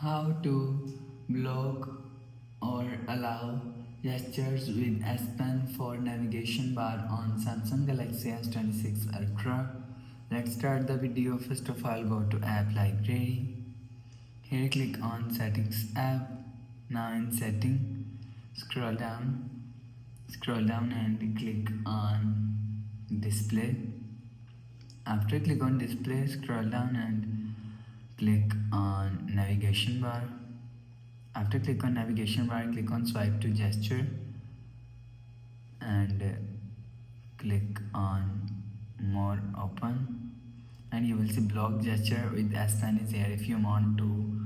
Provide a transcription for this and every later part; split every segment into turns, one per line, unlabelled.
How to block or allow gestures with S Pen for navigation bar on Samsung Galaxy S26 Ultra. Let's start the video. First of all, go to App Library. Here click on Settings app. Now in Setting, scroll down and click on Display. After click on Display, scroll down and click on Navigation bar. After click on Navigation bar, click on Swipe to Gesture and click on More Open, and you will see Block Gesture with S Pen is here. If you want to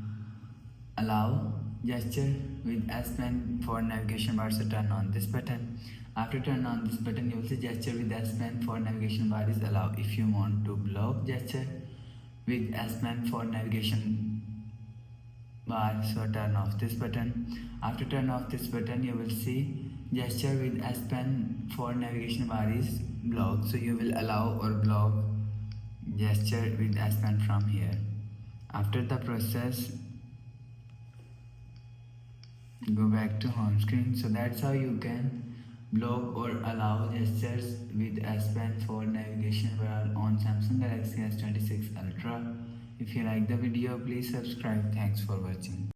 allow gesture with S Pen for navigation bar, so turn on this button. After turn on this button, you will see gesture with S Pen for navigation bar is allowed. If you want to block gesture with S Pen for navigation bar, so turn off this button. After turn off this button, you will see gesture with S Pen for navigation bar is blocked, so you will allow or block gesture with S Pen from here. After the process, go back to home screen. So that's how you can block or allow gestures with S Pen for navigation bar on Samsung Galaxy S26 Ultra. If you like the video, please subscribe. Thanks for watching.